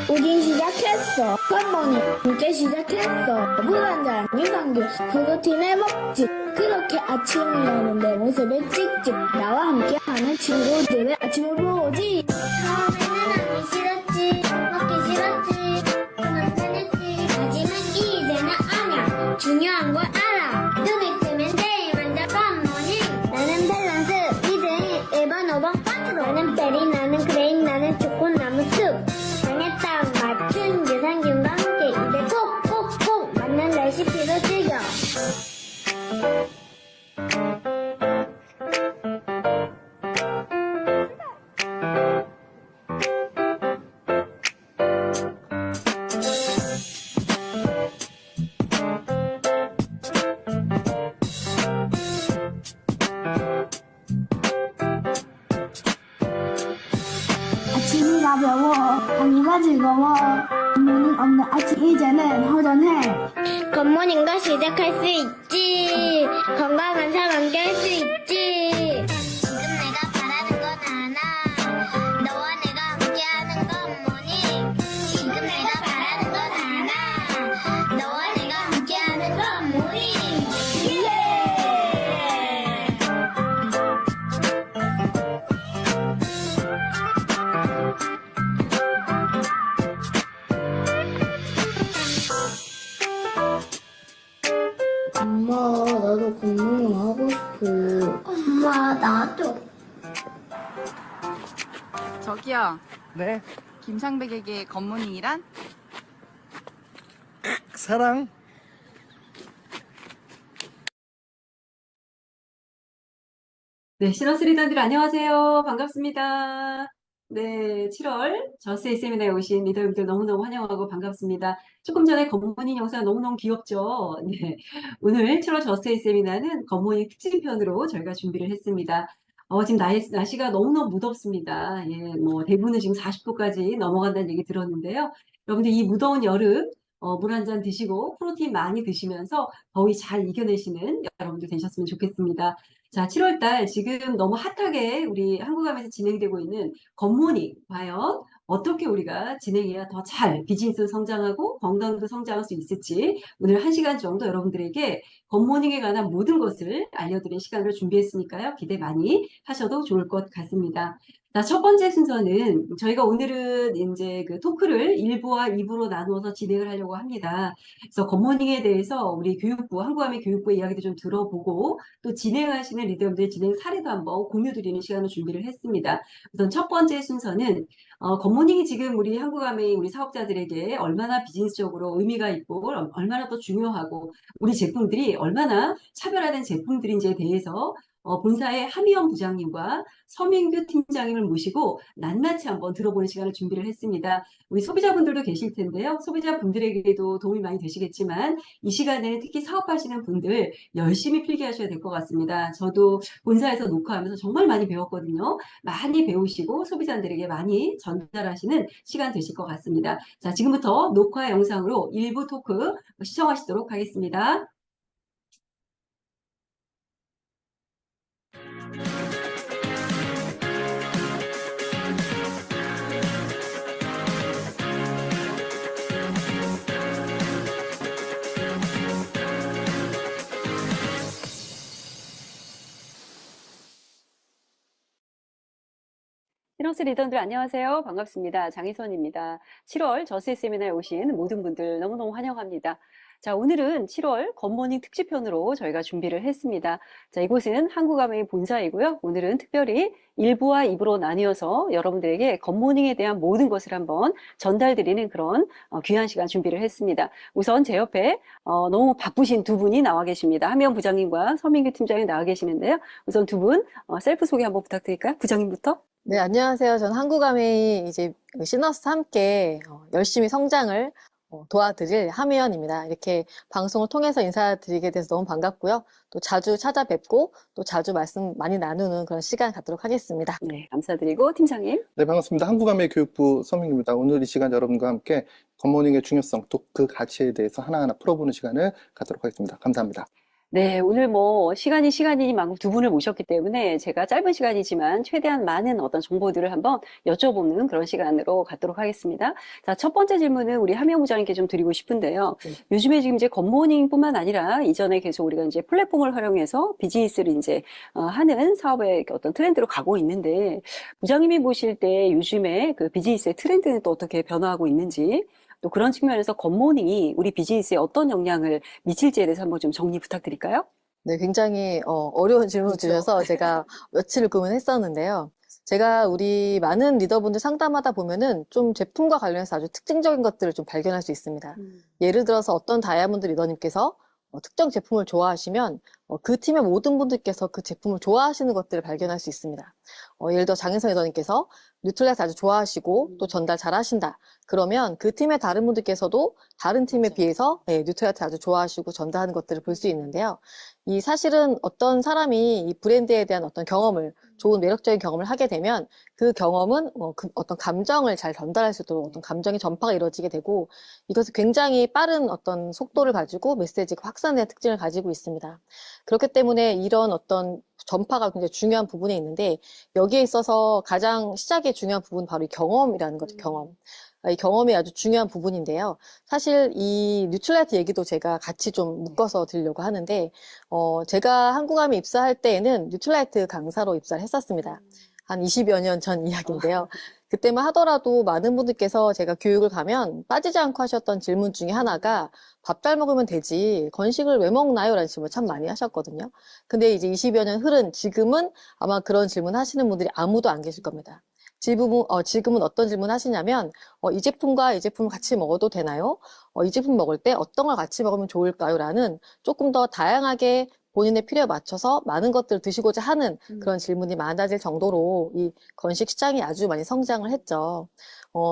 우린 시작했어. 굿모닝 이제 시작했어. 물 한잔 유산균 그것팀 해먹지. 그렇게 아침을 여는 내 모습을 찍찍. 나와 함께하는 친구들의 아침을 보지. 처음에는 하기 싫었지. 먹기 싫었지. 불편했지. 하지만 이제는 아냐. 중요한 걸 알아. 눈을 뜨면 제일 먼저 굿모닝. 나는 밸런스 2등 1번 5번 깐으로. 나는 베리 나는 그레인 나는 초코 나무 숲. 당에 딱 맞춘 유산균과 함께 입에 콕콕콕 맞는 레시피를 즐겨. 아침이 가벼워 하기가 즐거워. 굿모닝 없는 아침 이제는 허전해. 굿모닝과 시작할 수 있지. 건강한 삶 함께 할 수 있지. 지금 내가 바라는 건 하나. 너와 내가 함께하는 굿모닝. 지금 내가 바라는 건 하나. 너와 내가 함께하는 굿모닝. 예! 엄마 나도 굿모닝 하고 싶어. 엄마 나도. 저기요, 네, 김상백에게 굿모닝이란? 사랑. 네, 시너스 리더들 안녕하세요. 반갑습니다. 네, 7월 저스의 세미나에 오신 리더님들 너무너무 환영하고 반갑습니다. 조금 전에 굿모닝 영상 너무너무 귀엽죠? 네, 오늘 7월 저스의 세미나는 굿모닝 특집편으로 저희가 준비를 했습니다. 지금 날씨가 너무너무 무덥습니다. 예, 뭐 대부분은 지금 40도까지 넘어간다는 얘기 들었는데요. 여러분들 이 무더운 여름 물 한 잔 드시고 프로틴 많이 드시면서 더위 잘 이겨내시는 여러분들 되셨으면 좋겠습니다. 자, 7월 달 지금 너무 핫하게 우리 한국암에서 진행되고 있는 굿모닝 과연 어떻게 우리가 진행해야 더 잘 비즈니스 성장하고 건강도 성장할 수 있을지 오늘 1시간 정도 여러분들에게 굿모닝에 관한 모든 것을 알려드릴 시간을 준비했으니까요. 기대 많이 하셔도 좋을 것 같습니다. 자, 첫 번째 순서는 저희가 오늘은 이제 그 토크를 1부와 2부로 나누어서 진행을 하려고 합니다. 그래서 굿모닝에 대해서 우리 교육부, 한국암의 교육부의 이야기도 좀 들어보고 또 진행하시는 리더분들의 진행 사례도 한번 공유드리는 시간을 준비를 했습니다. 우선 첫 번째 순서는 굿모닝이 지금 우리 한국암의 우리 사업자들에게 얼마나 비즈니스적으로 의미가 있고 얼마나 또 중요하고 우리 제품들이 얼마나 차별화된 제품들인지에 대해서 본사의 함희연 부장님과 서민규 팀장님을 모시고 낱낱이 한번 들어보는 시간을 준비를 했습니다. 우리 소비자분들도 계실 텐데요. 소비자분들에게도 도움이 많이 되시겠지만 이 시간에는 특히 사업하시는 분들 열심히 필기하셔야 될 것 같습니다. 저도 본사에서 녹화하면서 정말 많이 배웠거든요. 많이 배우시고 소비자들에게 많이 전달하시는 시간 되실 것 같습니다. 자, 지금부터 녹화 영상으로 일부 토크 시청하시도록 하겠습니다. 시너스 리더들 안녕하세요. 반갑습니다. 장희선입니다. 7월 저스의 세미나에 오신 모든 분들 너무너무 환영합니다. 자, 오늘은 7월 굿모닝 특집편으로 저희가 준비를 했습니다. 자, 이곳은 한국암웨이 본사이고요. 오늘은 특별히 1부와 2부로 나뉘어서 여러분들에게 굿모닝에 대한 모든 것을 한번 전달드리는 그런 귀한 시간 준비를 했습니다. 우선 제 옆에 너무 바쁘신 두 분이 나와 계십니다. 함희연 부장님과 서민규 팀장님 나와 계시는데요. 우선 두 분 셀프 소개 한번 부탁드릴까요? 부장님부터. 네, 안녕하세요. 저는 한국암웨이 이제 시너스 함께 열심히 성장을 도와드릴 하미연입니다. 이렇게 방송을 통해서 인사드리게 돼서 너무 반갑고요. 또 자주 찾아뵙고 또 자주 말씀 많이 나누는 그런 시간 갖도록 하겠습니다. 네, 감사드리고 팀장님. 네, 반갑습니다. 한국아메교육부 서민규입니다. 오늘 이 시간 여러분과 함께 굿모닝의 중요성, 또 그 가치에 대해서 하나하나 풀어보는 시간을 갖도록 하겠습니다. 감사합니다. 네, 오늘 뭐 시간이니만큼 두 분을 모셨기 때문에 제가 짧은 시간이지만 최대한 많은 어떤 정보들을 한번 여쭤보는 그런 시간으로 갖도록 하겠습니다. 자, 첫 번째 질문은 우리 하미영 부장님께 좀 드리고 싶은데요. 요즘에 지금 이제 굿모닝뿐만 아니라 이전에 계속 우리가 이제 플랫폼을 활용해서 비즈니스를 이제 하는 사업의 어떤 트렌드로 가고 있는데 부장님이 보실 때 요즘에 그 비즈니스의 트렌드는 또 어떻게 변화하고 있는지 또 그런 측면에서 굿모닝이 우리 비즈니스에 어떤 영향을 미칠지에 대해서 한번 좀 정리 부탁드릴까요? 네, 굉장히 어려운 질문 주셔서 제가 며칠을 고민했었는데요. 제가 우리 많은 리더분들 상담하다 보면은 좀 제품과 관련해서 아주 특징적인 것들을 좀 발견할 수 있습니다. 예를 들어서 어떤 다이아몬드 리더님께서 특정 제품을 좋아하시면 그 팀의 모든 분들께서 그 제품을 좋아하시는 것들을 발견할 수 있습니다. 예를 들어 장인선 리더님께서 뉴트라이트 아주 좋아하시고 또 전달 잘하신다. 그러면 그 팀의 다른 분들께서도 다른 팀에 비해서 뉴트라이트 아주 좋아하시고 전달하는 것들을 볼 수 있는데요. 이 사실은 어떤 사람이 이 브랜드에 대한 어떤 경험을, 좋은 매력적인 경험을 하게 되면 그 경험은 어떤 감정을 잘 전달할 수 있도록 어떤 감정의 전파가 이루어지게 되고 이것은 굉장히 빠른 어떤 속도를 가지고 메시지가 확산되는 특징을 가지고 있습니다. 그렇기 때문에 이런 어떤 전파가 굉장히 중요한 부분에 있는데 여기에 있어서 가장 시작의 중요한 부분은 바로 이 경험이라는 거죠, 경험. 이 경험이 아주 중요한 부분인데요. 사실 이 뉴트라이트 얘기도 제가 같이 좀 묶어서 드리려고 하는데, 제가 한국암에 입사할 때에는 뉴트라이트 강사로 입사를 했었습니다. 한 20여 년 전 이야기인데요. 그때만 하더라도 많은 분들께서 제가 교육을 가면 빠지지 않고 하셨던 질문 중에 하나가 밥 잘 먹으면 되지 건식을 왜 먹나요? 라는 질문 참 많이 하셨거든요. 근데 이제 20여 년 흐른 지금은 아마 그런 질문 하시는 분들이 아무도 안 계실 겁니다. 지금은 어떤 질문 하시냐면, 이 제품과 이 제품을 같이 먹어도 되나요? 이 제품 먹을 때 어떤 걸 같이 먹으면 좋을까요? 라는 조금 더 다양하게 본인의 필요에 맞춰서 많은 것들을 드시고자 하는 그런 질문이 많아질 정도로 이 건식 시장이 아주 많이 성장을 했죠.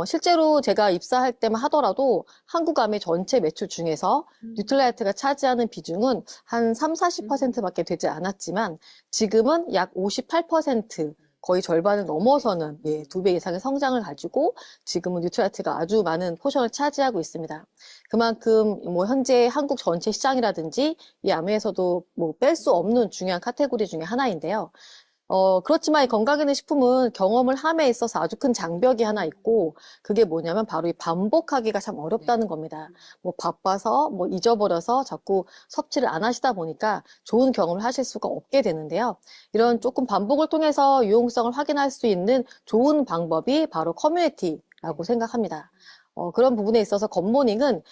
실제로 제가 입사할 때만 하더라도 한국암의 전체 매출 중에서 뉴트라이트가 차지하는 비중은 한 3, 40%밖에 되지 않았지만 지금은 약 58%, 거의 절반을 넘어서는 2배 이상의 성장을 가지고 지금은 뉴트라이트가 아주 많은 포션을 차지하고 있습니다. 그만큼 뭐 현재 한국 전체 시장이라든지 이 암에서도 뭐 뺄 수 없는 중요한 카테고리 중에 하나인데요. 그렇지만 이 건강기능식품은 경험을 함에 있어서 아주 큰 장벽이 하나 있고 그게 뭐냐면 바로 이 반복하기가 참 어렵다는 겁니다. 뭐 바빠서 뭐 잊어버려서 자꾸 섭취를 안 하시다 보니까 좋은 경험을 하실 수가 없게 되는데요. 이런 조금 반복을 통해서 유용성을 확인할 수 있는 좋은 방법이 바로 커뮤니티라고 생각합니다. 그런 부분에 있어서 굿모닝은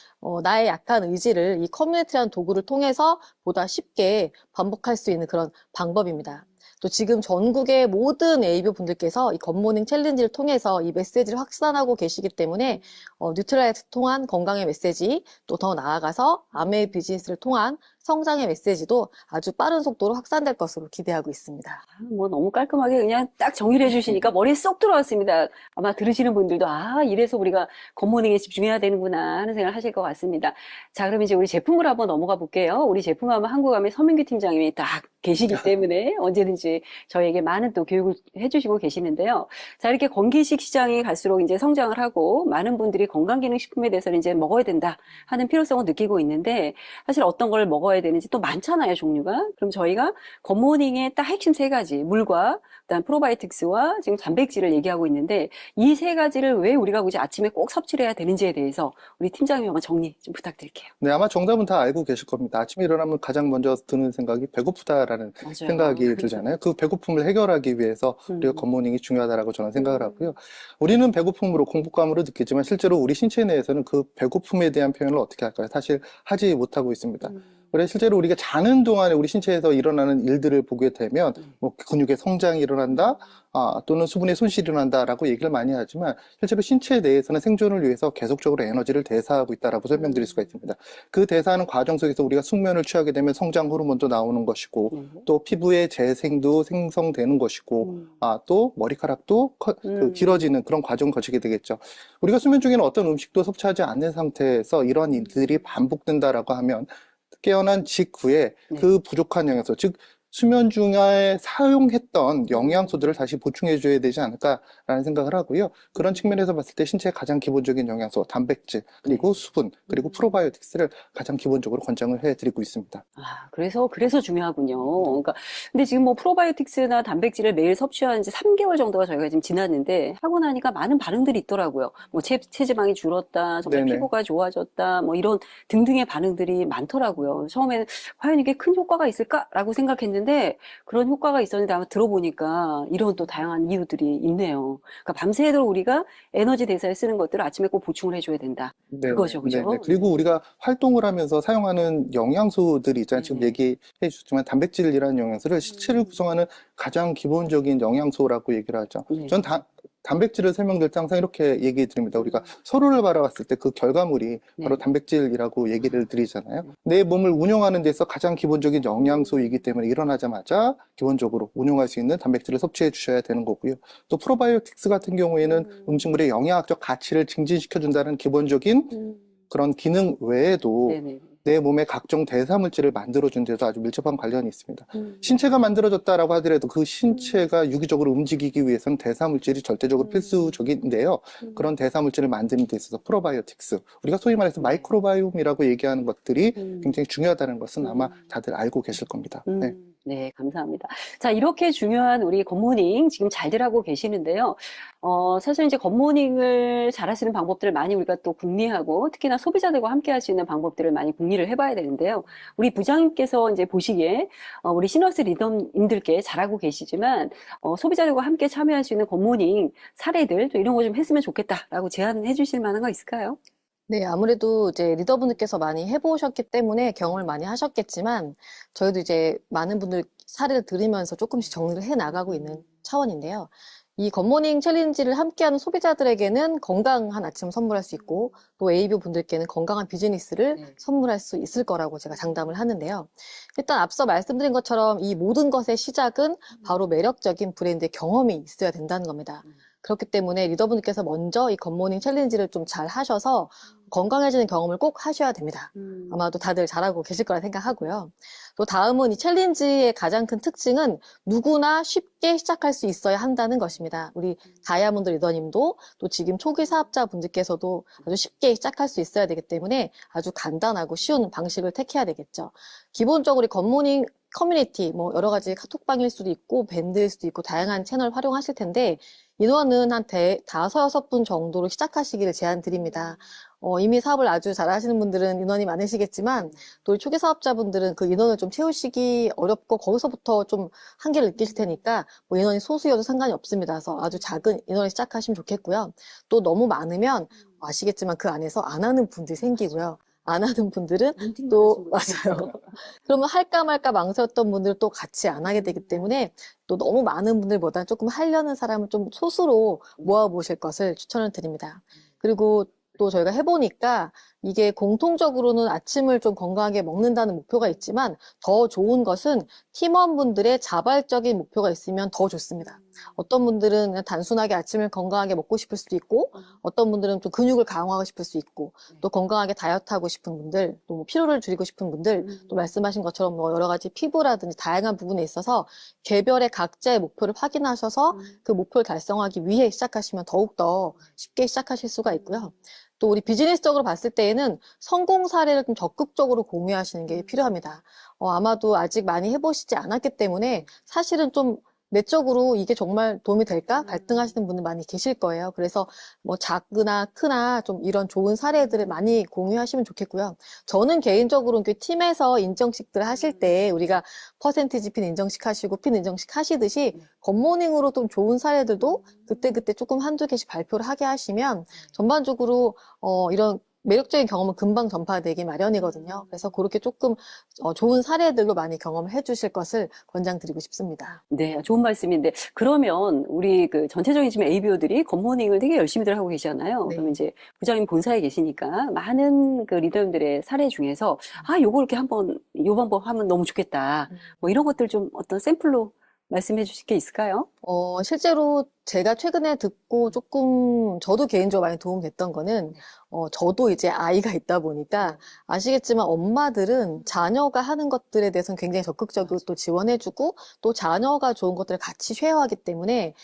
나의 약한 의지를 이 커뮤니티라는 도구를 통해서 보다 쉽게 반복할 수 있는 그런 방법입니다. 또 지금 전국의 모든 ABO 분들께서 이 굿모닝 챌린지를 통해서 이 메시지를 확산하고 계시기 때문에 뉴트라이트 통한 건강의 메시지, 또 더 나아가서 암의 비즈니스를 통한 성장의 메시지도 아주 빠른 속도로 확산될 것으로 기대하고 있습니다. 뭐 너무 깔끔하게 그냥 딱 정리를 해주시니까 머리에 쏙 들어왔습니다. 아마 들으시는 분들도 이래서 우리가 굿모닝에 집중해야 되는구나 하는 생각을 하실 것 같습니다. 자, 그럼 이제 우리 제품으로 한번 넘어가 볼게요. 우리 제품하면 한국암의 서민규 팀장님이 딱 계시기 때문에 언제든지 저희에게 많은 또 교육을 해주시고 계시는데요. 자, 이렇게 건기식 시장이 갈수록 이제 성장을 하고 많은 분들이 건강기능식품에 대해서는 이제 먹어야 된다 하는 필요성을 느끼고 있는데 사실 어떤 걸 먹어야 되는지 또 많잖아요, 종류가. 그럼 저희가 굿모닝의 딱 핵심 세 가지, 물과 그다음 프로바이오틱스와 지금 단백질을 얘기하고 있는데 이 세 가지를 왜 우리가 굳이 아침에 꼭 섭취를 해야 되는지에 대해서 우리 팀장님 한번 정리 좀 부탁드릴게요. 네, 아마 정답은 다 알고 계실 겁니다. 아침에 일어나면 가장 먼저 드는 생각이 배고프다라는 맞아요. 생각이 들잖아요. 그 배고픔을 해결하기 위해서 우리가 굿모닝이 중요하다라고 저는 생각을 하고요. 우리는 배고픔으로 공복감으로 느끼지만 실제로 우리 신체 내에서는 그 배고픔에 대한 표현을 어떻게 할까요? 사실 하지 못하고 있습니다. 그래 실제로 우리가 자는 동안에 우리 신체에서 일어나는 일들을 보게 되면 뭐 근육의 성장이 일어난다, 또는 수분의 손실이 일어난다라고 얘기를 많이 하지만 실제로 신체 내에서는 생존을 위해서 계속적으로 에너지를 대사하고 있다라고 설명드릴 수가 있습니다. 그 대사하는 과정 속에서 우리가 숙면을 취하게 되면 성장 호르몬도 나오는 것이고 또 피부의 재생도 생성되는 것이고 또 머리카락도 길어지는 그런 과정을 거치게 되겠죠. 우리가 수면 중에는 어떤 음식도 섭취하지 않는 상태에서 이런 일들이 반복된다라고 하면 깨어난 직후에 그 부족한 영양소, 즉 수면 중에 사용했던 영양소들을 다시 보충해 줘야 되지 않을까라는 생각을 하고요. 그런 측면에서 봤을 때 신체의 가장 기본적인 영양소, 단백질, 그리고 수분, 그리고 프로바이오틱스를 가장 기본적으로 권장을 해드리고 있습니다. 그래서 중요하군요. 그러니까, 근데 지금 뭐 프로바이오틱스나 단백질을 매일 섭취한 지 3개월 정도가 저희가 지금 지났는데, 하고 나니까 많은 반응들이 있더라고요. 뭐 체지방이 줄었다, 정말 네네. 피부가 좋아졌다, 뭐 이런 등등의 반응들이 많더라고요. 처음에는 과연 이게 큰 효과가 있을까라고 생각했는데, 그런 효과가 있었는데 아마 들어보니까 이런 또 다양한 이유들이 있네요. 그러니까 밤새도록 우리가 에너지 대사에 쓰는 것들을 아침에 꼭 보충을 해줘야 된다. 네네. 그거죠, 그죠? 네네. 그리고 우리가 활동을 하면서 사용하는 영양소들이 있잖아요. 지금 얘기해 주셨지만 단백질이라는 영양소를 신체를 구성하는 가장 기본적인 영양소라고 얘기를 하죠. 전 단백질을 설명드릴 때 항상 이렇게 얘기해 드립니다. 우리가 서로를 바라봤을 때 그 결과물이 바로 단백질이라고 얘기를 드리잖아요. 내 몸을 운영하는 데서 가장 기본적인 영양소이기 때문에 일어나자마자 기본적으로 운용할 수 있는 단백질을 섭취해 주셔야 되는 거고요. 또 프로바이오틱스 같은 경우에는 음식물의 영양학적 가치를 증진시켜 준다는 기본적인 그런 기능 외에도 내 몸에 각종 대사물질을 만들어준 데도 아주 밀접한 관련이 있습니다. 신체가 만들어졌다라고 하더라도 그 신체가 유기적으로 움직이기 위해서는 대사물질이 절대적으로 필수적인데요. 그런 대사물질을 만드는 데 있어서 프로바이오틱스, 우리가 소위 말해서 마이크로바이옴이라고 얘기하는 것들이 굉장히 중요하다는 것은 아마 다들 알고 계실 겁니다. 네. 네, 감사합니다. 자, 이렇게 중요한 우리 굿모닝 지금 잘들 하고 계시는데요. 사실 이제 굿모닝을 잘 하시는 방법들을 많이 우리가 또 궁리하고 특히나 소비자들과 함께 할 수 있는 방법들을 많이 궁리를 해봐야 되는데요. 우리 부장님께서 이제 보시기에 우리 시너스 리더님들께 잘하고 계시지만 소비자들과 함께 참여할 수 있는 굿모닝 사례들 또 이런 거 좀 했으면 좋겠다라고 제안해 주실 만한 거 있을까요? 네, 아무래도 이제 리더분들께서 많이 해보셨기 때문에 경험을 많이 하셨겠지만, 저희도 이제 많은 분들 사례를 들으면서 조금씩 정리를 해 나가고 있는 차원인데요. 이 굿모닝 챌린지를 함께하는 소비자들에게는 건강한 아침을 선물할 수 있고, 또 ABO 분들께는 건강한 비즈니스를 선물할 수 있을 거라고 제가 장담을 하는데요. 일단 앞서 말씀드린 것처럼 이 모든 것의 시작은 바로 매력적인 브랜드의 경험이 있어야 된다는 겁니다. 그렇기 때문에 리더분들께서 먼저 이 굿모닝 챌린지를 좀 잘 하셔서 건강해지는 경험을 꼭 하셔야 됩니다. 아마도 다들 잘하고 계실 거라 생각하고요. 또 다음은 이 챌린지의 가장 큰 특징은 누구나 쉽게 시작할 수 있어야 한다는 것입니다. 우리 다이아몬드 리더님도 또 지금 초기 사업자분들께서도 아주 쉽게 시작할 수 있어야 되기 때문에 아주 간단하고 쉬운 방식을 택해야 되겠죠. 기본적으로 굿모닝 커뮤니티, 뭐 여러 가지 카톡방일 수도 있고 밴드일 수도 있고 다양한 채널 활용하실 텐데 인원은 한 5-6분 정도로 시작하시기를 제안드립니다. 이미 사업을 아주 잘 하시는 분들은 인원이 많으시겠지만 또 초기 사업자분들은 그 인원을 좀 채우시기 어렵고 거기서부터 좀 한계를 느끼실 테니까 뭐 인원이 소수여도 상관이 없습니다. 그래서 아주 작은 인원을 시작하시면 좋겠고요. 또 너무 많으면 아시겠지만 그 안에서 안 하는 분들이 생기고요. 안 하는 분들은 또 맞아요. 그러면 할까 말까 망설였던 분들 또 같이 안 하게 되기 때문에 또 너무 많은 분들보다는 조금 하려는 사람을 좀 소수로 모아보실 것을 추천을 드립니다. 그리고 또 저희가 해보니까 이게 공통적으로는 아침을 좀 건강하게 먹는다는 목표가 있지만 더 좋은 것은 팀원분들의 자발적인 목표가 있으면 더 좋습니다. 어떤 분들은 그냥 단순하게 아침을 건강하게 먹고 싶을 수도 있고 어떤 분들은 좀 근육을 강화하고 싶을 수 있고 또 건강하게 다이어트하고 싶은 분들 또 뭐 피로를 줄이고 싶은 분들 또 말씀하신 것처럼 뭐 여러 가지 피부라든지 다양한 부분에 있어서 개별의 각자의 목표를 확인하셔서 그 목표를 달성하기 위해 시작하시면 더욱더 쉽게 시작하실 수가 있고요. 또 우리 비즈니스적으로 봤을 때에는 성공 사례를 좀 적극적으로 공유하시는 게 필요합니다. 아마도 아직 많이 해보시지 않았기 때문에 사실은 좀 내적으로 이게 정말 도움이 될까? 갈등하시는 분들 많이 계실 거예요. 그래서 뭐 작으나 크나 좀 이런 좋은 사례들을 많이 공유하시면 좋겠고요. 저는 개인적으로 그 팀에서 인정식들 하실 때 우리가 퍼센티지 핀 인정식 하시고 핀 인정식 하시듯이 굿모닝으로 좀 좋은 사례들도 그때그때 조금 한두 개씩 발표를 하게 하시면 전반적으로 이런 매력적인 경험은 금방 전파되기 마련이거든요. 그래서 그렇게 조금 좋은 사례들로 많이 경험을 해주실 것을 권장드리고 싶습니다. 네, 좋은 말씀인데 그러면 우리 그 전체적인 지금 ABO들이 굿모닝을 되게 열심히들 하고 계시잖아요. 네. 그럼 이제 부장님 본사에 계시니까 많은 그 리더님들의 사례 중에서 요거 이렇게 한번 요 방법 하면 너무 좋겠다. 뭐 이런 것들 좀 어떤 샘플로 말씀해 주실 게 있을까요? 실제로 제가 최근에 듣고 조금 저도 개인적으로 많이 도움됐던 거는 저도 이제 아이가 있다 보니까 아시겠지만 엄마들은 자녀가 하는 것들에 대해서는 굉장히 적극적으로 또 지원해주고 또 자녀가 좋은 것들을 같이 쉐어하기 때문에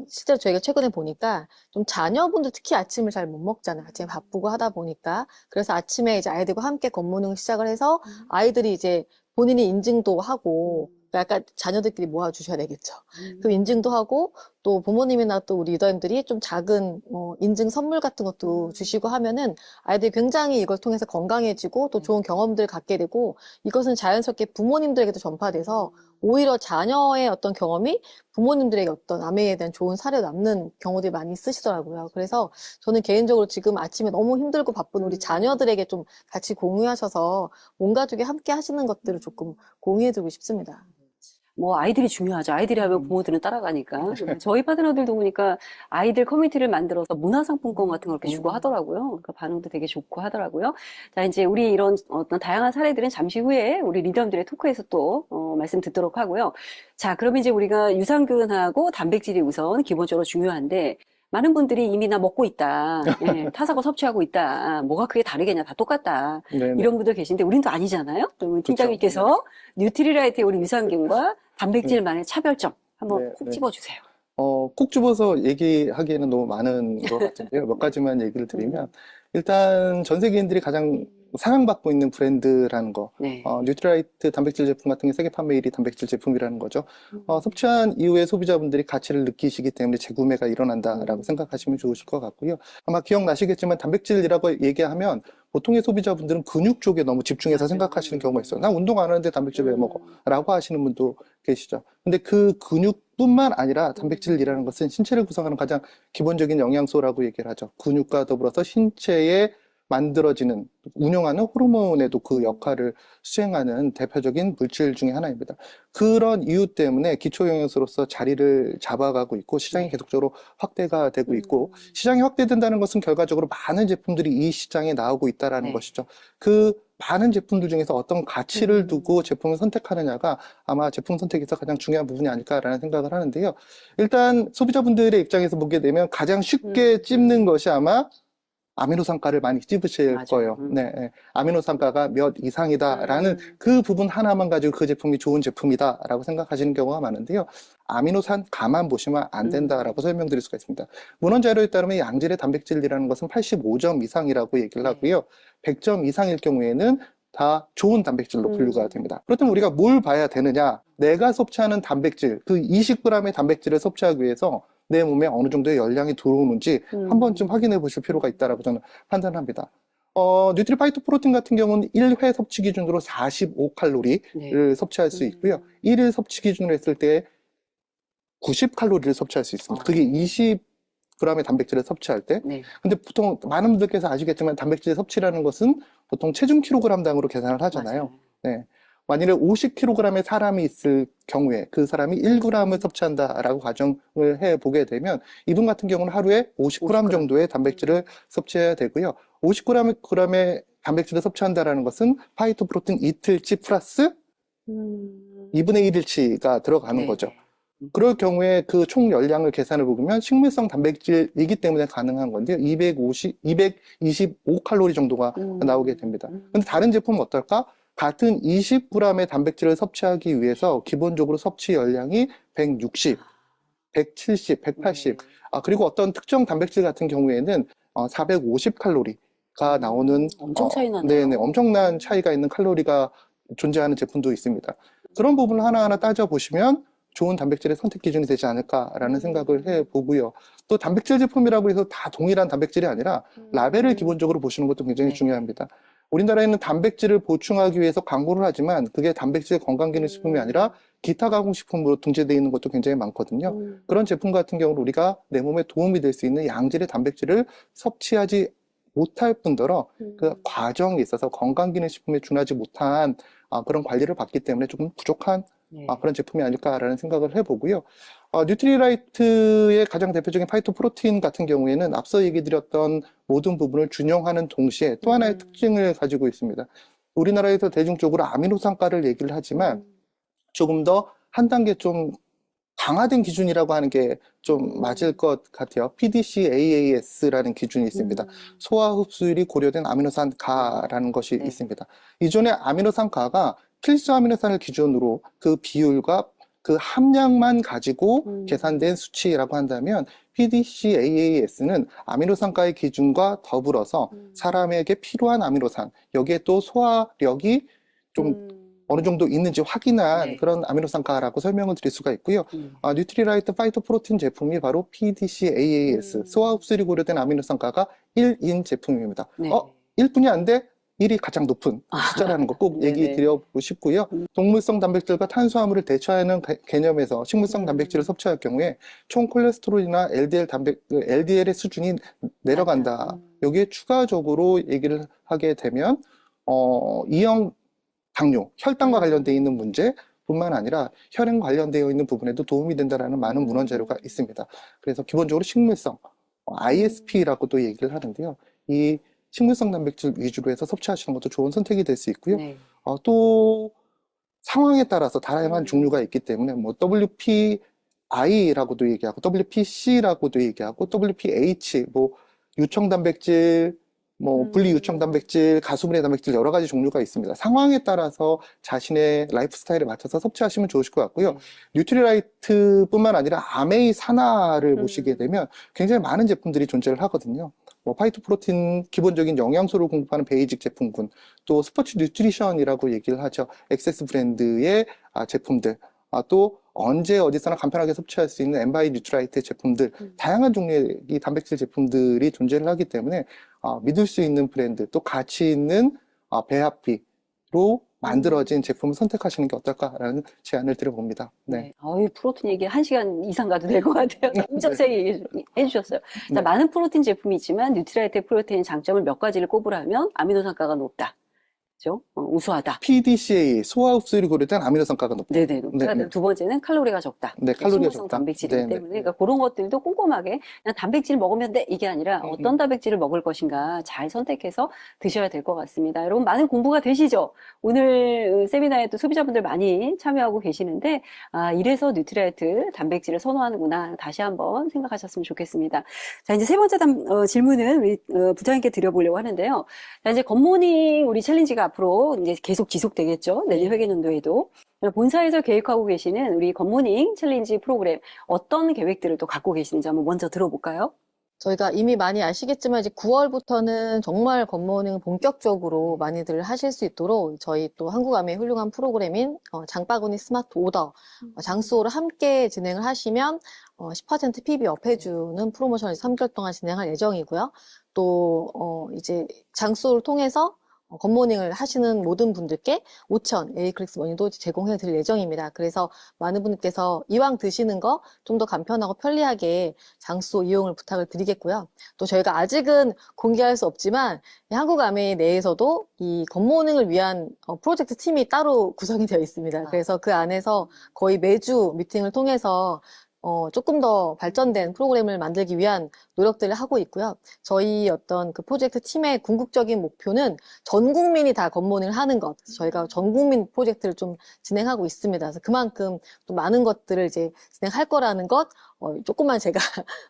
실제로 저희가 최근에 보니까 좀 자녀분들 특히 아침을 잘 못 먹잖아요. 아침에 바쁘고 하다 보니까. 그래서 아침에 이제 아이들과 함께 굿모닝을 시작을 해서 아이들이 이제 본인이 인증도 하고 약간 자녀들끼리 모아주셔야 되겠죠. 그 인증도 하고 또 부모님이나 또 우리 리더님들이 좀 작은 인증 선물 같은 것도 주시고 하면은 아이들이 굉장히 이걸 통해서 건강해지고 또 좋은 경험들을 갖게 되고 이것은 자연스럽게 부모님들에게도 전파돼서 오히려 자녀의 어떤 경험이 부모님들에게 어떤 아메에 대한 좋은 사례로 남는 경우들이 많이 있으시더라고요. 그래서 저는 개인적으로 지금 아침에 너무 힘들고 바쁜 우리 자녀들에게 좀 같이 공유하셔서 온 가족이 함께 하시는 것들을 조금 공유해드리고 싶습니다. 뭐 아이들이 중요하죠. 아이들이 하면 부모들은 따라가니까. 저희 파트너들도 보니까 아이들 커뮤니티를 만들어서 문화상품권 같은 걸 이렇게 주고 하더라고요. 그러니까 반응도 되게 좋고 하더라고요. 자, 이제 우리 이런 어떤 다양한 사례들은 잠시 후에 우리 리더들의 토크에서 또 말씀 듣도록 하고요. 자, 그럼 이제 우리가 유산균하고 단백질이 우선 기본적으로 중요한데 많은 분들이 이미 나 먹고 있다. 예, 타사고 섭취하고 있다. 뭐가 그게 다르겠냐. 다 똑같다. 네네. 이런 분들 계신데 우린 또 아니잖아요. 그러면 팀장님께서 뉴트리라이트의 우리 유산균과 단백질만의 차별점 한번 네, 콕 네. 집어주세요. 콕 집어서 얘기하기에는 너무 많은 것 같은데요. 몇 가지만 얘기를 드리면, 일단 전 세계인들이 가장 사랑받고 있는 브랜드라는 거, 네. 뉴트라이트 단백질 제품 같은 게 세계 판매 1위 단백질 제품이라는 거죠. 섭취한 이후에 소비자분들이 가치를 느끼시기 때문에 재구매가 일어난다라고 생각하시면 좋으실 것 같고요. 아마 기억나시겠지만 단백질이라고 얘기하면 보통의 소비자분들은 근육 쪽에 너무 집중해서 맞아요. 생각하시는 경우가 있어요. 나 운동 안 하는데 단백질 왜 먹어? 라고 하시는 분도 계시죠. 근데 그 근육뿐만 아니라 단백질이라는 것은 신체를 구성하는 가장 기본적인 영양소라고 얘기를 하죠. 근육과 더불어서 신체에 만들어지는, 운영하는 호르몬에도 그 역할을 수행하는 대표적인 물질 중에 하나입니다. 그런 이유 때문에 기초 영양소로서 자리를 잡아가고 있고 시장이 계속적으로 확대가 되고 있고, 시장이 확대된다는 것은 결과적으로 많은 제품들이 이 시장에 나오고 있다라는 네. 것이죠. 그 많은 제품들 중에서 어떤 가치를 두고 제품을 선택하느냐가 아마 제품 선택에서 가장 중요한 부분이 아닐까라는 생각을 하는데요. 일단 소비자분들의 입장에서 보게 되면 가장 쉽게 찝는 것이 아마 아미노산가를 많이 찝으실 맞아요. 거예요. 네, 네. 아미노산가가 몇 이상이다라는 그 부분 하나만 가지고 그 제품이 좋은 제품이다라고 생각하시는 경우가 많은데요. 아미노산가만 보시면 안 된다라고 설명드릴 수가 있습니다. 문헌 자료에 따르면 양질의 단백질이라는 것은 85점 이상이라고 얘기를 하고요. 100점 이상일 경우에는 다 좋은 단백질로 분류가 됩니다. 그렇다면 우리가 뭘 봐야 되느냐? 내가 섭취하는 단백질, 그 20g의 단백질을 섭취하기 위해서 내 몸에 어느 정도의 열량이 들어오는지 한 번쯤 확인해 보실 필요가 있다라고 저는 판단합니다. 뉴트리파이터 프로틴 같은 경우는 1회 섭취 기준으로 45칼로리를 네. 섭취할 수 있고요. 1일 섭취 기준으로 했을 때 90칼로리를 섭취할 수 있습니다. 그게 20g의 단백질을 섭취할 때. 네. 근데 보통 많은 분들께서 아시겠지만 단백질 섭취라는 것은 보통 체중 킬로그램당으로 계산을 하잖아요. 맞아요. 네. 만일에 50kg의 사람이 있을 경우에 그 사람이 1g을 섭취한다라고 가정을 해보게 되면 이분 같은 경우는 하루에 50g 정도의 단백질을 섭취해야 되고요. 50g의 단백질을 섭취한다라는 것은 파이토프로틴 이틀치 플러스 2분의 1일치가 들어가는 네. 거죠. 그럴 경우에 그 총 열량을 계산해 보면 식물성 단백질이기 때문에 가능한 건데요. 225칼로리 정도가 나오게 됩니다. 근데 다른 제품은 어떨까? 같은 20g의 단백질을 섭취하기 위해서 기본적으로 섭취 열량이 160, 170, 180. 그리고 어떤 특정 단백질 같은 경우에는 450칼로리가 나오는 엄청 차이 나네요. 네네, 엄청난 차이가 있는 칼로리가 존재하는 제품도 있습니다. 그런 부분을 하나하나 따져보시면 좋은 단백질의 선택 기준이 되지 않을까라는 생각을 해보고요. 또 단백질 제품이라고 해서 다 동일한 단백질이 아니라 라벨을 기본적으로 보시는 것도 굉장히 중요합니다. 우리나라에는 단백질을 보충하기 위해서 광고를 하지만 그게 단백질 건강기능식품이 아니라 기타 가공식품으로 등재되어 있는 것도 굉장히 많거든요. 그런 제품 같은 경우는 우리가 내 몸에 도움이 될 수 있는 양질의 단백질을 섭취하지 못할 뿐더러 그 과정에 있어서 건강기능식품에 준하지 못한 그런 관리를 받기 때문에 조금 부족한 네. 그런 제품이 아닐까라는 생각을 해보고요. 뉴트리라이트의 가장 대표적인 파이토프로틴 같은 경우에는 앞서 얘기 드렸던 모든 부분을 준용하는 동시에 또 하나의 특징을 가지고 있습니다. 우리나라에서 대중적으로 아미노산가를 얘기를 하지만 조금 더 한 단계 좀 강화된 기준이라고 하는 게 좀 맞을 것 같아요. PDCAAS라는 기준이 있습니다. 소화 흡수율이 고려된 아미노산가라는 것이 있습니다. 이전에 아미노산가가 필수 아미노산을 기준으로 그 비율과 그 함량만 가지고 계산된 수치라고 한다면 PDCAAS는 아미노산가의 기준과 더불어서 사람에게 필요한 아미노산, 여기에 또 소화력이 좀 어느 정도 있는지 확인한 네. 그런 아미노산가라고 설명을 드릴 수가 있고요. 뉴트리라이트 파이토프로틴 제품이 바로 PDCAAS, 소화 흡수율이 고려된 아미노산가가 1인 제품입니다. 네. 1뿐이 안 돼? 1이 가장 높은 숫자라는 거 꼭 얘기 네네. 드려보고 싶고요. 동물성 단백질과 탄수화물을 대처하는 개념에서 식물성 단백질을 섭취할 경우에 총 콜레스테롤이나 LDL의 수준이 내려간다. 여기에 추가적으로 얘기를 하게 되면 이형 당뇨, 혈당과 관련되어 있는 문제 뿐만 아니라 혈행 관련되어 있는 부분에도 도움이 된다는 많은 문헌 자료가 있습니다. 그래서 기본적으로 식물성, ISP라고도 얘기를 하는데요. 이 식물성 단백질 위주로 해서 섭취하시는 것도 좋은 선택이 될 수 있고요. 네. 또 상황에 따라서 다양한 종류가 있기 때문에 뭐 WPI라고도 얘기하고 WPC라고도 얘기하고 WPH, 뭐 유청 단백질, 뭐 분리 유청 단백질, 가수분해 단백질 여러 가지 종류가 있습니다. 상황에 따라서 자신의 라이프 스타일에 맞춰서 섭취하시면 좋으실 것 같고요. 뉴트리라이트뿐만 아니라 아메이 산화를 보시게 되면 굉장히 많은 제품들이 존재를 하거든요. 뭐 파이토프로틴 기본적인 영양소를 공급하는 베이직 제품군, 또 스포츠 뉴트리션이라고 얘기를 하죠. 엑세스 브랜드의 제품들, 또 언제 어디서나 간편하게 섭취할 수 있는 엔바이 뉴트라이트 제품들, 다양한 종류의 이 단백질 제품들이 존재를 하기 때문에 믿을 수 있는 브랜드, 또 가치 있는 배합비로 만들어진 제품을 선택하시는 게 어떨까라는 제안을 드려봅니다. 네. 프로틴 얘기 1시간 이상 가도 될 것 같아요. 너무 자세히 얘기해 주셨어요. 자, 네. 많은 프로틴 제품이 있지만 뉴트리라이트 프로테인 장점을 몇 가지를 꼽으라면 아미노산가가 높다. 그죠? 우수하다. PDCA, 소화 흡수율이 고려된 아미노산가가 높다. 네네, 높다. 네. 두 번째는 칼로리가 적다. 네, 칼로리가 식물성 적다. 단백질이기 네, 때문에 네. 그러니까 그런 것들도 꼼꼼하게 그냥 단백질 먹으면 돼 이게 아니라 어떤 단백질을 먹을 것인가 잘 선택해서 드셔야 될 것 같습니다. 여러분 많은 공부가 되시죠? 오늘 세미나에 또 소비자분들 많이 참여하고 계시는데 이래서 뉴트리라이트 단백질을 선호하는구나 다시 한번 생각하셨으면 좋겠습니다. 자, 이제 세 번째 질문은 우리 부장님께 드려보려고 하는데요. 자, 이제 굿모닝 우리 챌린지가 앞으로 이제 계속 지속되겠죠. 내년 회계연도에도. 본사에서 계획하고 계시는 우리 굿모닝 챌린지 프로그램 어떤 계획들을 또 갖고 계시는지 한번 먼저 들어볼까요? 저희가 이미 많이 아시겠지만 이제 9월부터는 정말 굿모닝 본격적으로 많이들 하실 수 있도록 저희 또 한국아메의 훌륭한 프로그램인 장바구니 스마트 오더 장수호를 함께 진행을 하시면 10% PB 업해주는 프로모션을 3개월 동안 진행할 예정이고요. 또 이제 장수호를 통해서 굿모닝을 하시는 모든 분들께 5,000 에이클릭스 머니도 제공해 드릴 예정입니다. 그래서 많은 분들께서 이왕 드시는 거 좀 더 간편하고 편리하게 장수호 이용을 부탁을 드리겠고요. 또 저희가 아직은 공개할 수 없지만 한국아메이 내에서도 이 굿모닝을 위한 프로젝트 팀이 따로 구성이 되어 있습니다. 그래서 그 안에서 거의 매주 미팅을 통해서 조금 더 발전된 프로그램을 만들기 위한 노력들을 하고 있고요. 저희 어떤 그 프로젝트 팀의 궁극적인 목표는 전 국민이 다 굿모닝을 하는 것. 저희가 전 국민 프로젝트를 좀 진행하고 있습니다. 그래서 그만큼 또 많은 것들을 이제 진행할 거라는 것, 조금만 제가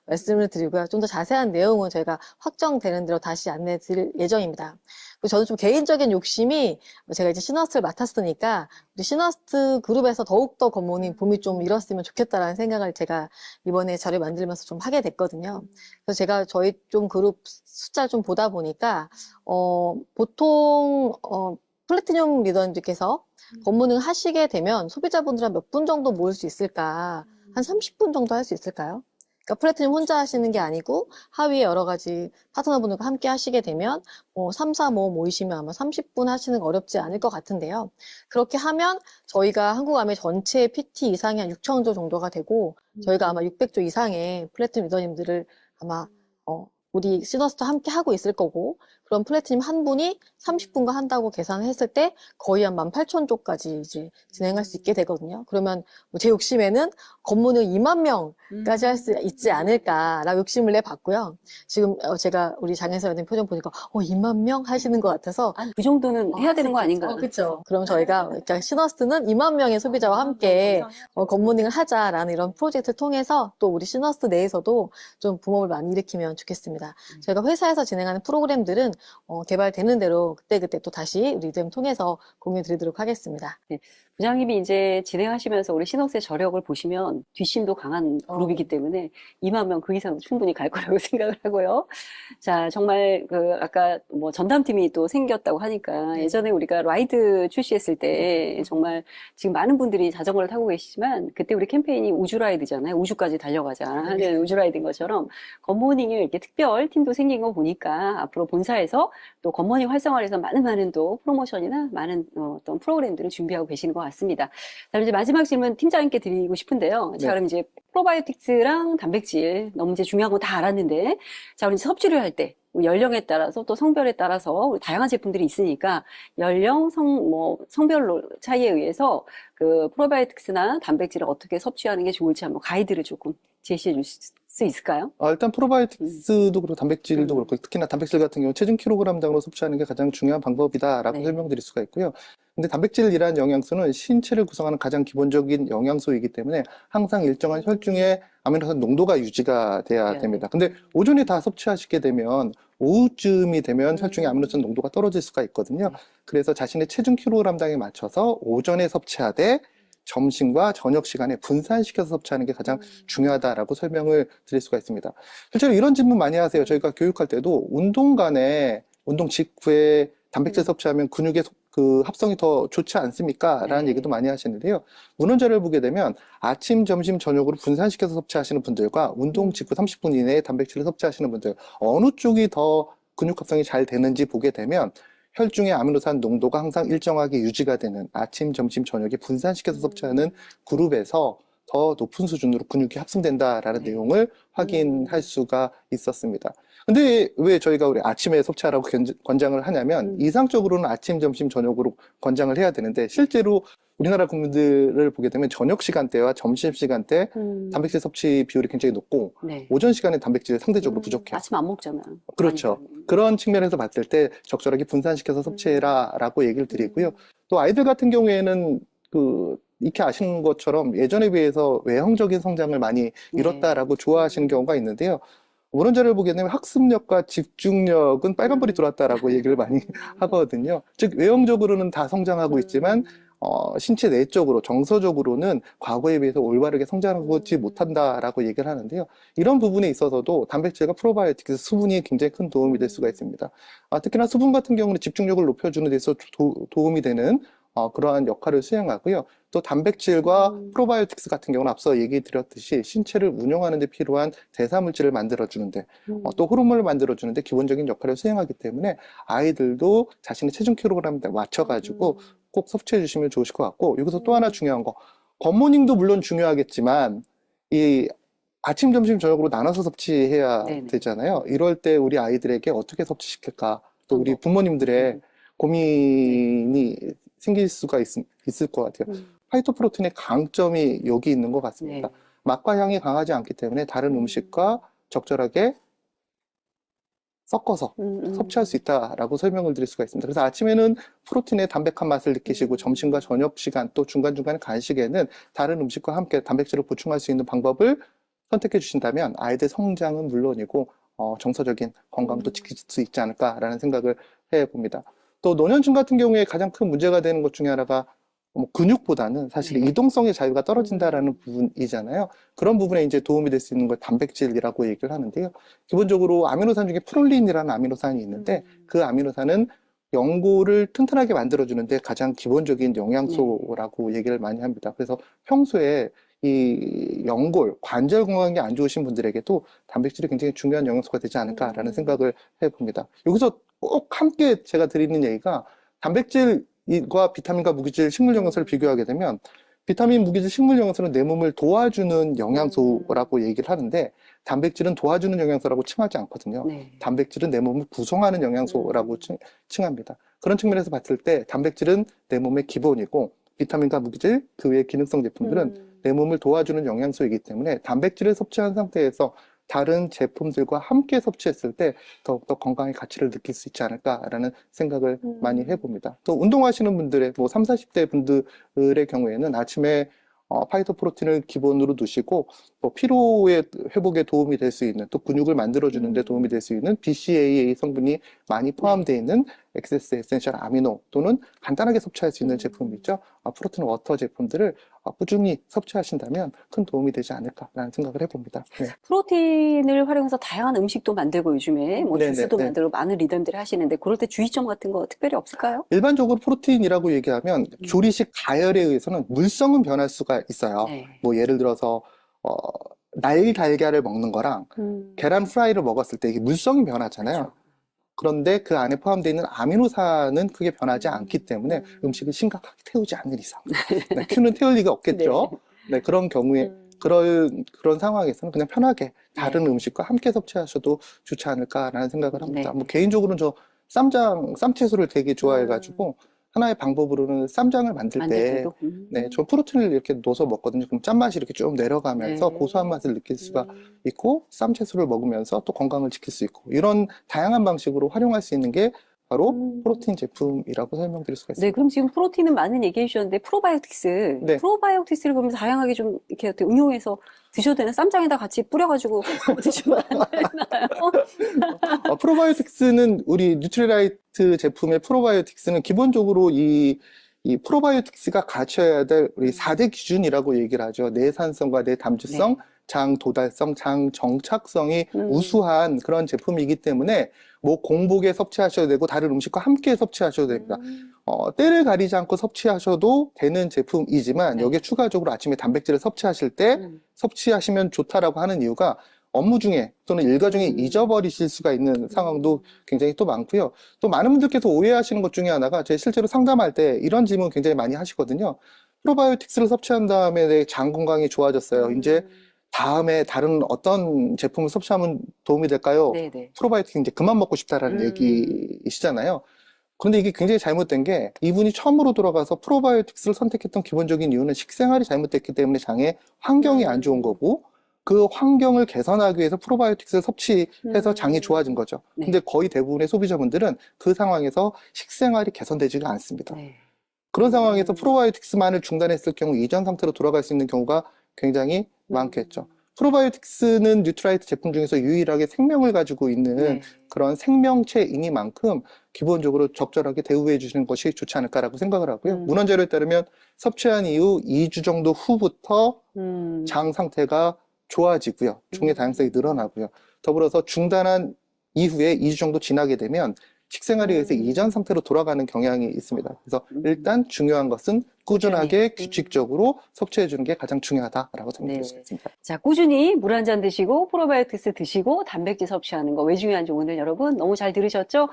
말씀을 드리고요. 좀 더 자세한 내용은 저희가 확정되는 대로 다시 안내 드릴 예정입니다. 그리고 저는 좀 개인적인 욕심이 제가 이제 시너스트를 맡았으니까 우리 시너스트 그룹에서 더욱더 굿모닝 봄이 좀 일었으면 좋겠다라는 생각을 제가 이번에 자료 만들면서 좀 하게 됐거든요. 그래서 제가 저희 좀 그룹 숫자를 좀 보다 보니까 보통 플래티늄 리더님들께서 굿모닝 하시게 되면 소비자분들 한 몇 분 정도 모일 수 있을까? 한 30분 정도 할 수 있을까요? 그러니까 플래티늄 혼자 하시는 게 아니고 하위에 여러 가지 파트너분들과 함께 하시게 되면 3, 4, 5 모이시면 아마 30분 하시는 거 어렵지 않을 것 같은데요. 그렇게 하면 저희가 한국아메 전체 PT 이상이 한 6,000조 정도가 되고 저희가 아마 600조 이상의 플래티늄 리더님들을 아마 우리 시너스도 함께 하고 있을 거고, 그럼 플래티님 한 분이 30분간 한다고 계산했을 때 거의 한 18,000조까지 이제 진행할 수 있게 되거든요. 그러면 뭐제 욕심에는 검문을 2만 명까지 할 수 있지 않을까라고 욕심을 내봤고요. 지금 제가 우리 장혜선님 표정 보니까 2만 명 하시는 것 같아서 그 정도는 해야 되는 거 아닌가요? 그렇죠. 그럼 저희가 그러니까 시너스는 2만 명의 소비자와 함께 굿모닝을 하자라는 이런 프로젝트를 통해서 또 우리 시너스 내에서도 좀 붐업을 많이 일으키면 좋겠습니다. 저희가 회사에서 진행하는 프로그램들은 개발되는 대로 그때그때 또 다시 우리 리듬 통해서 공유 드리도록 하겠습니다. 부장님이 이제 진행하시면서 우리 시너스의 저력을 보시면 뒷심도 강한 그룹이기 때문에 2만 명 그 이상 충분히 갈 거라고 생각을 하고요. 자, 정말 아까 뭐 전담팀이 또 생겼다고 하니까 예전에 우리가 라이드 출시했을 때 정말 지금 많은 분들이 자전거를 타고 계시지만 그때 우리 캠페인이 우주라이드잖아요. 우주까지 달려가자 하는 우주라이드인 것처럼 굿모닝에 이렇게 특별 팀도 생긴 거 보니까 앞으로 본사에서 또 굿모닝 활성화를 해서 많은 또 프로모션이나 많은 어떤 프로그램들을 준비하고 계시는 것 같습니다. 자, 이제 마지막 질문 팀장님께 드리고 싶은데요. 자, 그럼 이제 프로바이오틱스랑 단백질 너무 이제 중요한 거 다 알았는데, 자, 우리 이제 섭취를 할 때 연령에 따라서 또 성별에 따라서 다양한 제품들이 있으니까 연령, 성별로 차이에 의해서 그 프로바이오틱스나 단백질을 어떻게 섭취하는 게 좋을지 한번 가이드를 조금 제시해 주실 수 있을까요? 일단 프로바이오틱스도 그렇고 단백질도 그렇고 특히나 단백질 같은 경우 체중 킬로그램당으로 섭취하는 게 가장 중요한 방법이다라고 설명드릴 수가 있고요. 근데 단백질이라는 영양소는 신체를 구성하는 가장 기본적인 영양소이기 때문에 항상 일정한 혈중의 아미노산 농도가 유지가 돼야 됩니다. 근데 오전에 다 섭취하시게 되면 오후쯤이 되면 혈중의 아미노산 농도가 떨어질 수가 있거든요. 그래서 자신의 체중 킬로그램당에 맞춰서 오전에 섭취하되 점심과 저녁 시간에 분산시켜서 섭취하는 게 가장 중요하다라고 설명을 드릴 수가 있습니다. 실제로 이런 질문 많이 하세요. 저희가 교육할 때도 운동 직후에 단백질 섭취하면 근육의 그 합성이 더 좋지 않습니까? 라는 얘기도 많이 하시는데요. 문헌자를 보게 되면 아침, 점심, 저녁으로 분산시켜서 섭취하시는 분들과 운동 직후 30분 이내에 단백질을 섭취하시는 분들 어느 쪽이 더 근육 합성이 잘 되는지 보게 되면 혈중의 아미노산 농도가 항상 일정하게 유지가 되는 아침, 점심, 저녁에 분산시켜서 섭취하는 그룹에서 더 높은 수준으로 근육이 합성된다라는 내용을 확인할 수가 있었습니다. 근데 왜 저희가 우리 아침에 섭취하라고 권장을 하냐면 이상적으로는 아침, 점심, 저녁으로 권장을 해야 되는데 실제로 우리나라 국민들을 보게 되면 저녁 시간대와 점심 시간대 단백질 섭취 비율이 굉장히 높고 오전 시간에 단백질이 상대적으로 부족해요. 아침 안 먹잖아요. 그렇죠. 그런 측면에서 봤을 때 적절하게 분산시켜서 섭취해라 라고 얘기를 드리고요. 또 아이들 같은 경우에는 익히 아시는 것처럼 예전에 비해서 외형적인 성장을 많이 이뤘다라고 좋아하시는 경우가 있는데요. 문헌자를 보게 되면 학습력과 집중력은 빨간불이 들어왔다라고 얘기를 많이 하거든요. 즉 외형적으로는 다 성장하고 있지만 신체 내적으로 정서적으로는 과거에 비해서 올바르게 성장하지 못한다라고 얘기를 하는데요. 이런 부분에 있어서도 단백질과 프로바이오틱스 수분이 굉장히 큰 도움이 될 수가 있습니다. 특히나 수분 같은 경우는 집중력을 높여주는 데 있어서 도움이 되는 그러한 역할을 수행하고요. 또 단백질과 프로바이오틱스 같은 경우는 앞서 얘기 드렸듯이 신체를 운영하는 데 필요한 대사물질을 만들어주는데 또 호르몬을 만들어주는데 기본적인 역할을 수행하기 때문에 아이들도 자신의 체중 킬로그램에 맞춰가지고 꼭 섭취해 주시면 좋으실 것 같고 여기서 또 하나 중요한 거 굿모닝도 물론 중요하겠지만 이 아침, 점심, 저녁으로 나눠서 섭취해야 되잖아요. 이럴 때 우리 아이들에게 어떻게 섭취시킬까 또 우리 부모님들의 고민이 생길 수가 있을 것 같아요. 파이토프로틴의 강점이 여기 있는 것 같습니다. 맛과 향이 강하지 않기 때문에 다른 음식과 적절하게 섞어서 섭취할 수 있다라고 설명을 드릴 수가 있습니다. 그래서 아침에는 프로틴의 담백한 맛을 느끼시고 점심과 저녁 시간 또 중간중간 간식에는 다른 음식과 함께 단백질을 보충할 수 있는 방법을 선택해 주신다면 아이들 성장은 물론이고 정서적인 건강도 지킬 수 있지 않을까라는 생각을 해봅니다. 또 노년층 같은 경우에 가장 큰 문제가 되는 것 중에 하나가 근육보다는 사실 이동성의 자유가 떨어진다라는 부분이잖아요. 그런 부분에 이제 도움이 될 수 있는 걸 단백질이라고 얘기를 하는데요. 기본적으로 아미노산 중에 프롤린이라는 아미노산이 있는데 그 아미노산은 연골을 튼튼하게 만들어주는데 가장 기본적인 영양소라고 얘기를 많이 합니다. 그래서 평소에 이 연골, 관절 건강이 안 좋으신 분들에게도 단백질이 굉장히 중요한 영양소가 되지 않을까라는 생각을 해봅니다. 여기서 꼭 함께 제가 드리는 얘기가 단백질과 비타민과 무기질, 식물 영양소를 비교하게 되면 비타민, 무기질, 식물 영양소는 내 몸을 도와주는 영양소라고 얘기를 하는데 단백질은 도와주는 영양소라고 칭하지 않거든요. 네. 단백질은 내 몸을 구성하는 영양소라고 칭합니다. 그런 측면에서 봤을 때 단백질은 내 몸의 기본이고 비타민과 무기질, 그 외의 기능성 제품들은 내 몸을 도와주는 영양소이기 때문에 단백질을 섭취한 상태에서 다른 제품들과 함께 섭취했을 때 더욱더 건강의 가치를 느낄 수 있지 않을까라는 생각을 많이 해봅니다. 또 운동하시는 분들의 뭐 30, 40대 분들의 경우에는 아침에 파이터 프로틴을 기본으로 두시고 또 피로의 회복에 도움이 될 수 있는 또 근육을 만들어주는 데 도움이 될 수 있는 BCAA 성분이 많이 포함되어 있는 엑세스 에센셜 아미노 또는 간단하게 섭취할 수 있는 제품 있죠. 프로틴 워터 제품들을 꾸준히 섭취하신다면 큰 도움이 되지 않을까라는 생각을 해봅니다. 네. 프로틴을 활용해서 다양한 음식도 만들고 요즘에 뭐 네네, 주스도 네. 만들고 많은 리더들이 하시는데 그럴 때 주의점 같은 거 특별히 없을까요? 일반적으로 프로틴이라고 얘기하면 조리식 가열에 의해서는 물성은 변할 수가 있어요. 네. 뭐 예를 들어서 날달걀을 먹는 거랑 계란 프라이를 먹었을 때 이게 물성이 변하잖아요. 그렇죠. 그런데 그 안에 포함되어 있는 아미노산은 크게 변하지 않기 때문에 음식을 심각하게 태우지 않는 이상 네, 큐는 태울 리가 없겠죠. 네, 그런 경우에 그런 상황에서는 그냥 편하게 다른 음식과 함께 섭취하셔도 좋지 않을까라는 생각을 합니다. 네. 뭐 개인적으로는 저 쌈채소를 되게 좋아해가지고 하나의 방법으로는 쌈장을 만들 때 때도? 네, 저 프로틴을 이렇게 넣어서 먹거든요. 그럼 짠맛이 이렇게 좀 내려가면서 네. 고소한 맛을 느낄 수가 있고 쌈채소를 먹으면서 또 건강을 지킬 수 있고 이런 다양한 방식으로 활용할 수 있는 게 바로 프로틴 제품이라고 설명드릴 수가 네, 있습니다. 그럼 지금 프로틴은 많은 얘기해 주셨는데 프로바이오틱스, 네. 프로바이오틱스를 그러면 다양하게 좀 이렇게 어떻게 응용해서 드셔도 되는 쌈장에다 같이 뿌려가지고 드시면 안 되나요? 프로바이오틱스는 우리 뉴트리라이트 제품의 프로바이오틱스는 기본적으로 이 프로바이오틱스가 갖춰야 될 우리 4대 기준이라고 얘기를 하죠. 내산성과 내담주성, 장도달성, 장정착성이 우수한 그런 제품이기 때문에 뭐 공복에 섭취하셔도 되고 다른 음식과 함께 섭취하셔도 됩니다. 때를 가리지 않고 섭취하셔도 되는 제품이지만 여기에 추가적으로 아침에 단백질을 섭취하실 때 섭취하시면 좋다라고 하는 이유가 업무 중에 또는 일과 중에 잊어버리실 수가 있는 상황도 굉장히 또 많고요. 또 많은 분들께서 오해하시는 것 중에 하나가 제가 실제로 상담할 때 이런 질문 굉장히 많이 하시거든요. 프로바이오틱스를 섭취한 다음에 내 장 건강이 좋아졌어요. 이제 다음에 다른 어떤 제품을 섭취하면 도움이 될까요? 네네. 프로바이오틱 이제 그만 먹고 싶다라는 얘기이시잖아요. 그런데 이게 굉장히 잘못된 게 이분이 처음으로 돌아가서 프로바이오틱스를 선택했던 기본적인 이유는 식생활이 잘못됐기 때문에 장에 환경이 안 좋은 거고 그 환경을 개선하기 위해서 프로바이오틱스를 섭취해서 장이 좋아진 거죠. 근데 거의 대부분의 소비자분들은 그 상황에서 식생활이 개선되지가 않습니다. 그런 상황에서 프로바이오틱스만을 중단했을 경우 이전 상태로 돌아갈 수 있는 경우가 굉장히 많겠죠. 프로바이오틱스는 뉴트라이트 제품 중에서 유일하게 생명을 가지고 있는 그런 생명체이니만큼 기본적으로 적절하게 대우해 주시는 것이 좋지 않을까라고 생각을 하고요. 문헌자료에 따르면 섭취한 이후 2주 정도 후부터 장 상태가 좋아지고요. 종의 다양성이 늘어나고요. 더불어서 중단한 이후에 2주 정도 지나게 되면 식생활에 의해서 이전 상태로 돌아가는 경향이 있습니다. 그래서 일단 중요한 것은 꾸준하게 규칙적으로 섭취해 주는 게 가장 중요하다라고 생각할 수 있습니다. 자, 꾸준히 물 한 잔 드시고 프로바이오틱스 드시고 단백질 섭취하는 거 왜 중요한지 오늘 여러분 너무 잘 들으셨죠?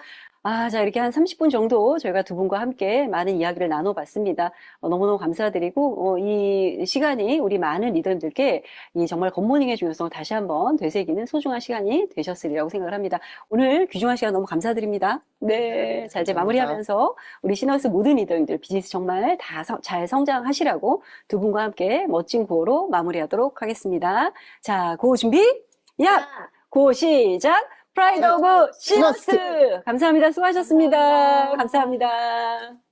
자, 이렇게 한 30분 정도 저희가 두 분과 함께 많은 이야기를 나눠봤습니다. 너무너무 감사드리고, 이 시간이 우리 많은 리더님들께 이 정말 굿모닝의 중요성을 다시 한번 되새기는 소중한 시간이 되셨으리라고 생각을 합니다. 오늘 귀중한 시간 너무 감사드립니다. 네. 자, 이제 마무리하면서 우리 시너스 모든 리더님들 비즈니스 정말 다 잘 성장하시라고 두 분과 함께 멋진 구호로 마무리하도록 하겠습니다. 자, 구호 준비, 야! 구호 시작! 프라이드 오브 시너스! 감사합니다. 수고하셨습니다. 감사합니다.